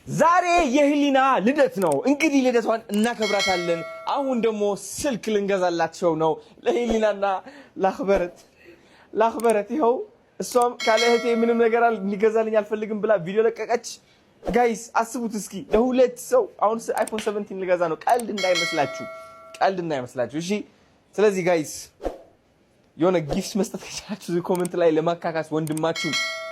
ዛሬ የህሊና ልደት ነው። እንግዲህ ልደቷን እናከብራታለን። አሁን ደግሞ ስልክ ልንገዛላቸው ነው ለህሊናና ላክበረት ይኸው እሷም ካለ እህቴ ምንም ነገር ሊገዛልኝ አልፈልግም ብላ ቪዲዮ ለቀቀች። ጋይስ አስቡት እስኪ ለሁለት ሰው አሁን አይፎን 17 ልገዛ ነው። ቀልድ እንዳይመስላችሁ እሺ። ስለዚህ ጋይስ የሆነ ጊፍት መስጠት ከቻላችሁ ኮሜንት ላይ ለማካካስ ወንድማችሁ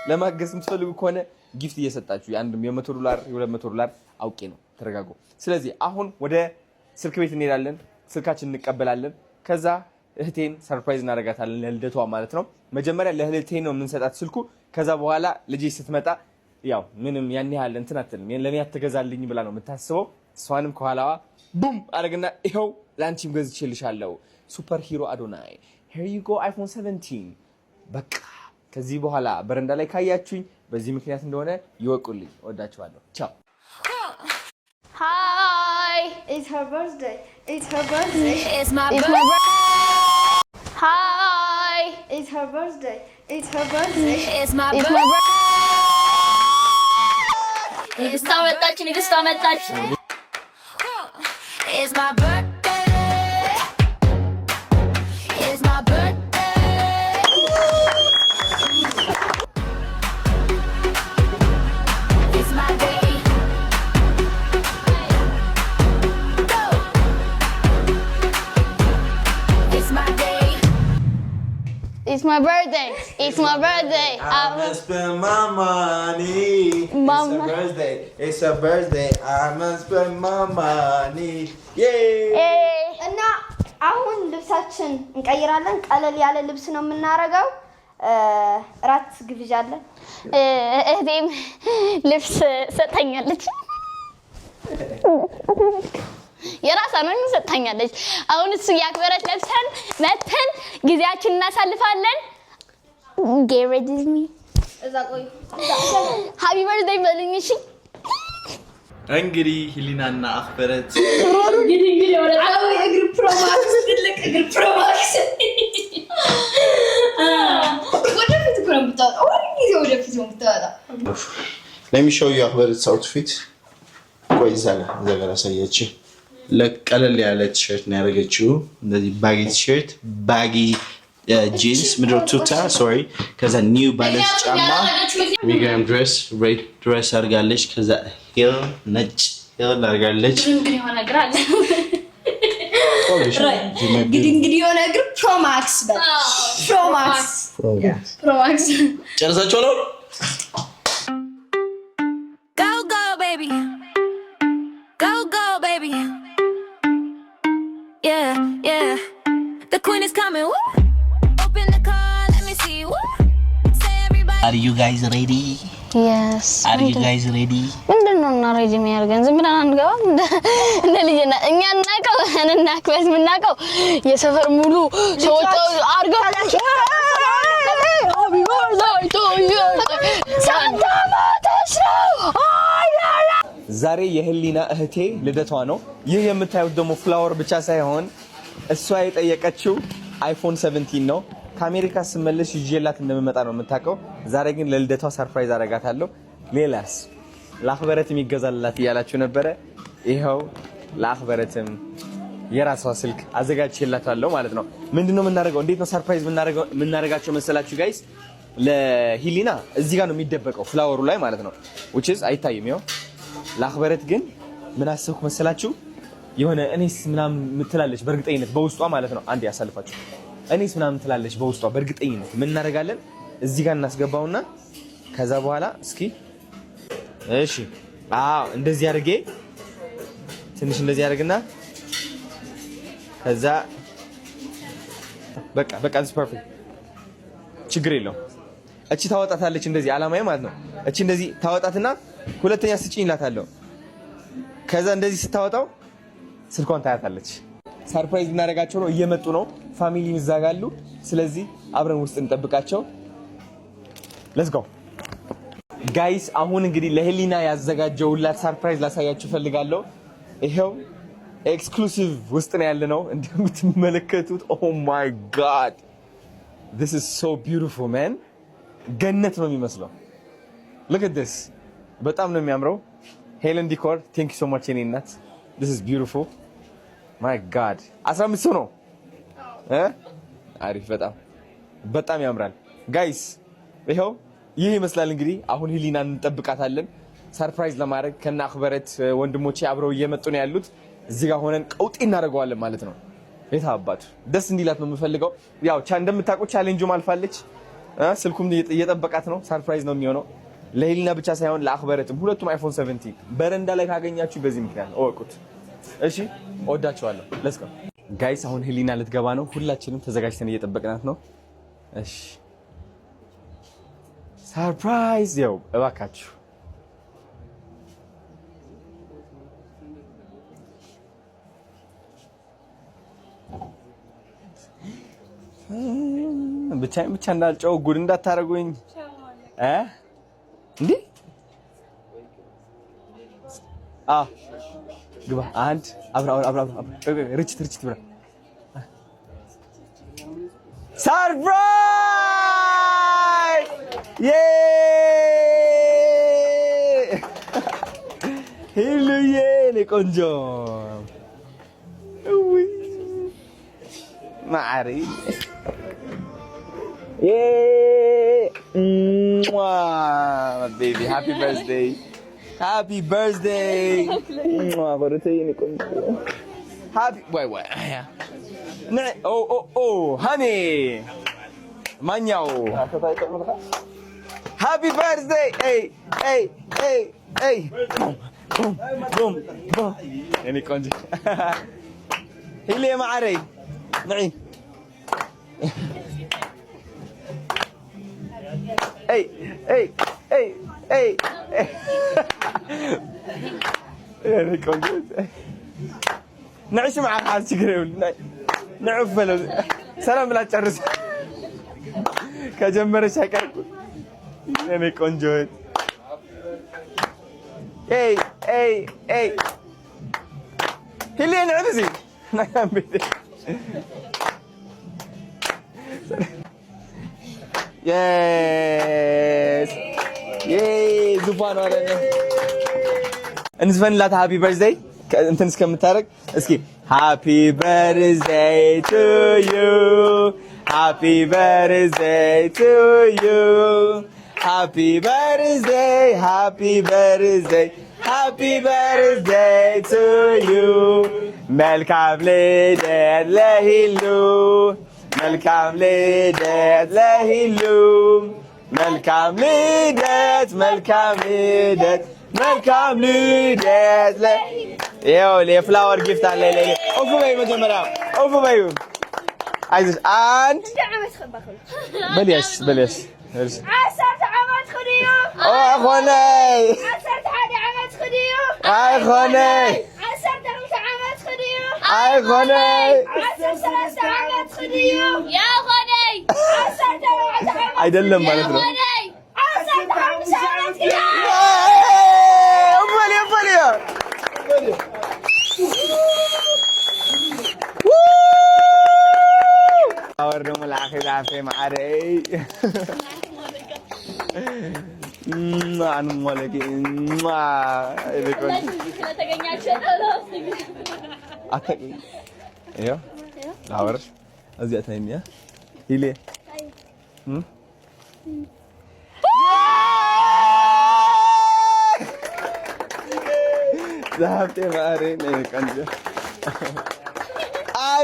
ለማገዝ የምትፈልጉ ከሆነ ጊፍት እየሰጣችሁ የአንድም $100 $200 አውቄ ነው። ተረጋጉ። ስለዚህ አሁን ወደ ስልክ ቤት እንሄዳለን። ስልካችን እንቀበላለን። ከዛ እህቴን ሰርፕራይዝ እናደርጋታለን ለልደቷ ማለት ነው። መጀመሪያ ለእህቴ ነው የምንሰጣት ስልኩ። ከዛ በኋላ ልጄ ስትመጣ ያው ምንም ያን ያህል እንትን አትልም። ለኔ አትገዛልኝ ብላ ነው የምታስበው። እሷንም ከኋላዋ ቡም አደረግና ይኸው ላንቺም ገዝቼልሻለሁ ሱፐር ሂሮ አዶናይ here you go iPhone 17 በቃ ከዚህ በኋላ በረንዳ ላይ ካያችሁኝ በዚህ ምክንያት እንደሆነ ይወቁልኝ። ወዳችኋለሁ። ቻው። Hi, it's her birthday. It's her birthday. It's my birthday. Hi, it's her birthday. It's her birthday. It's my birthday. It's my birthday. It's my birthday. It's my birthday. It's my birthday. I'm gonna spend my money. Mama. It's her birthday. It's her birthday. I'm gonna spend my money. Yay! እና አሁን ልብሳችን እንቀይራለን። ቀለል ያለ ልብስ ነው የምናረጋው። ራት ግብዣ አለን። እህቴም ልብስ ሰጣኛለች። የራሳ ነው ሰጣኛለች። አሁን እሱ ያክበረት ለብሰን መተን ጊዜያችንን እናሳልፋለን። Get ready with me. እዛ ቆይ። Happy birthday በልኝ እሺ። እንግዲህ ሂሊናና አክበረት እንግዲህ ወደ እግር ፕሮማክስ ትልቅ እግር ፕሮማክስ ወደፊት እኮ ነው የምታወጣው። ወደፊት ነው የምታወጣው። Let me show you አክበረት's outfit. ቆይ ዘጋ ላሳያችሁ። ለቀለል ያለ ቲሸርት ነው ያደረገችው። እንደዚህ ባጊ ቲሸርት፣ ባጊ ጂንስ፣ ምድር ቱታ ሶሪ። ከዛ ኒው ባላንስ ጫማ፣ ሚዲየም ድሬስ፣ ሬድ ድሬስ አድርጋለች። ከዛ ሂል ነጭ ሂል አድርጋለች። እንግዲህ ሆነ እግር አለ እንግዲህ የሆነ እግር ፕሮማክስ ፕሮማክስ ጨርሳችሁ ነው። Go baby go baby yeah the queen is coming woo. Open the car let me see woo. Say everybody Are you guys ready? Yes. Are you guys ready? ምንድነው እና ሬዲ የሚያደርገን? ዝም ብለን አንገባም እንደ ልጅና እኛ እናቀው እናክበስ ምናቀው የሰፈር ሙሉ ሰዎች አርገው ዛሬ የህሊና እህቴ ልደቷ ነው። ይህ የምታዩት ደግሞ ፍላወር ብቻ ሳይሆን እሷ የጠየቀችው አይፎን 17 ነው። ከአሜሪካ ስመለስ ይዤላት እንደምመጣ ነው የምታውቀው። ዛሬ ግን ለልደቷ ሰርፕራይዝ አደርጋታለሁ። ሌላስ ለአክበረትም ይገዛላት እያላችሁ ነበረ። ይኸው ለአክበረትም የራሷ ስልክ አዘጋጅቼላታለሁ ማለት ነው። ምንድነው የምናደርገው? እንዴት ነው ሰርፕራይዝ የምናደርጋቸው መሰላችሁ ጋይስ? ለሂሊና እዚህ ጋር ነው የሚደበቀው ፍላወሩ ላይ ማለት ነው። which is አይታይም። ይኸው ለአክበረት ግን ምን አሰብኩ መሰላችሁ? የሆነ እኔስ ምናምን ምትላለች በእርግጠኝነት በውስጧ ማለት ነው። አንዴ ያሳልፋችሁ። እኔስ ምናምን ትላለች በውስጧ በእርግጠኝነት። ምን እናደርጋለን? እዚህ ጋር እናስገባውና ከዛ በኋላ እስኪ እሺ እንደዚህ አድርጌ ትንሽ እንደዚህ አድርግና ከዛ በቃ this perfect ችግር የለውም። እቺ ታወጣታለች እንደዚህ አላማዬ ማለት ነው። እቺ እንደዚህ ታወጣትና ሁለተኛ ስጪኝ እላታለሁ። ከዛ እንደዚህ ስታወጣው ስልኳን ታያታለች። ሰርፕራይዝ እናደርጋቸው ነው። እየመጡ ነው። ፋሚሊ ይዛጋሉ። ስለዚህ አብረን ውስጥ እንጠብቃቸው። ሌትስ ጎ ጋይስ። አሁን እንግዲህ ለህሊና ያዘጋጀውላት ሰርፕራይዝ ላሳያችሁ ፈልጋለሁ። ይሄው ኤክስክሉሲቭ ውስጥ ነው ያለነው እንደምትመለከቱት። ኦ ማይ ጋድ this is so beautiful man። ገነት ነው የሚመስለው። look at this በጣም ነው የሚያምረው። ሄለን ዲኮር ቴንክ ዩ ሶ ማች የኔ እናት this is beautiful my god 15 ሰው ነው አሪፍ በጣም ያምራል ጋይስ ይሄው ይሄ ይመስላል እንግዲህ አሁን ሂሊናን እንጠብቃታለን ሰርፕራይዝ ለማድረግ ከና አክበረት ወንድሞቼ አብረው እየመጡ ነው ያሉት እዚህ ጋር ሆነን ቀውጤ እናደርገዋለን ማለት ነው የታባቱ ደስ እንዲላት ነው የምፈልገው ያው እንደምታውቁ ቻሌንጁም አልፋለች ስልኩም እየጠበቃት ነው ሰርፕራይዝ ነው የሚሆነው ለሂሊና ብቻ ሳይሆን ለአክበረትም ሁለቱም አይፎን 17 በረንዳ ላይ ካገኛችሁ በዚህ ምክንያት እወቁት እሺ ወዳችኋለሁ ሌትስ ጎ ጋይስ አሁን ሂሊና ልትገባ ነው ሁላችንም ተዘጋጅተን እየጠበቅናት ነው እሺ ሰርፕራይዝ ያው እባካችሁ ብቻ እንዳልጨው ጉድ እንዳታረጉኝ እንዴ ግባ አንድ አብራ ርችት ብራ ሰርፕራይዝ ሄሉዬ ቆንጆ ማሪ baby happy birthday happy wait oh honey manyaw happy birthday hey boom yani konji hili maari na'i hey يعني كنت نعيش مع حال تقريبا نعفل سلام لا تشرس كجمرش هكا يعني كنت hey هلي انا عدسي نعم بيدي yes زفان ورانا انزفن لا هابي بيرثداي انت اسكمتارك اسكي happy birthday to you happy birthday to you happy birthday to you መልካም ልደት ለሂሉ መልካም ልደት ለሂሉ መልካም ልደት ይኸው የፍላወር ጊፍት አለ ኦፍ በይ መጀመሪያ ኦፍ በይ አይዞሽ አንድ በልያስ 10 ዓመት خديو أخوني 11 ዓመት خديو أخوني 12 ዓመት خديو أخوني 13 ዓመት خديو يا أخوني 14 ዓመት አይደለም ማለት ነው 15 ዓመት كده اور دم الاخر عافيه معري انا مالك ما يبقى ተገኛችሁ ነው አታቂ ايوه አወርሽ እዚያ ታይሚያ ይሌ ذهبت معري كنجه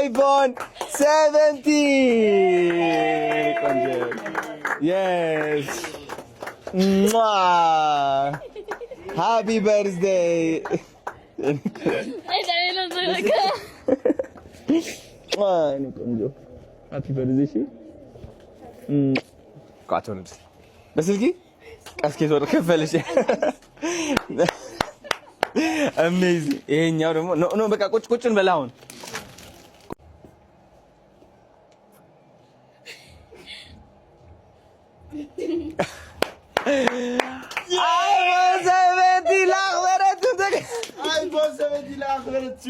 iPhone 17 yes happy birthday happy birthday شي قاعدون بس الكي اسكي صور كفلش amazing ይሄኛው ደግሞ ኖ በቃ ቁጭ እንበላውን iPhone 17 لاخبرت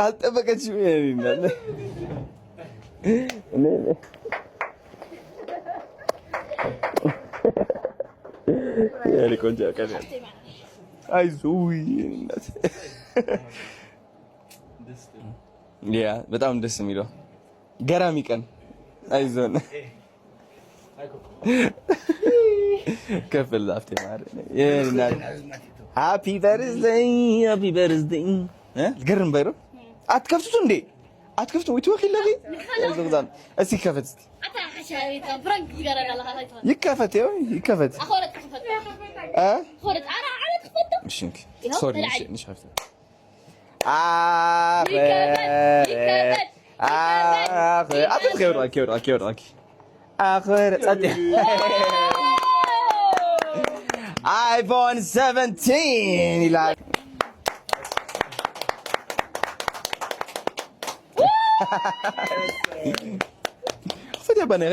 አልጠበቀችም ያለ ቆንጆ ቀን አይዞህ ያ በጣም ደስ የሚለው ገራሚ ቀን አይዞን ከፍል ላፍቴ ማለት ነው ሃፒ በርዝዴይ ገርም ባይሮ አትከፍቱት እንዴ አትከፍቱ ወይ ትወክ ይላል እስቲ ከፈት እስቲ ይከፈት ይከፈት እሺ ሶሪ እሺ ሻፍት iPhone 17 ይላል ፈዲያ ባነ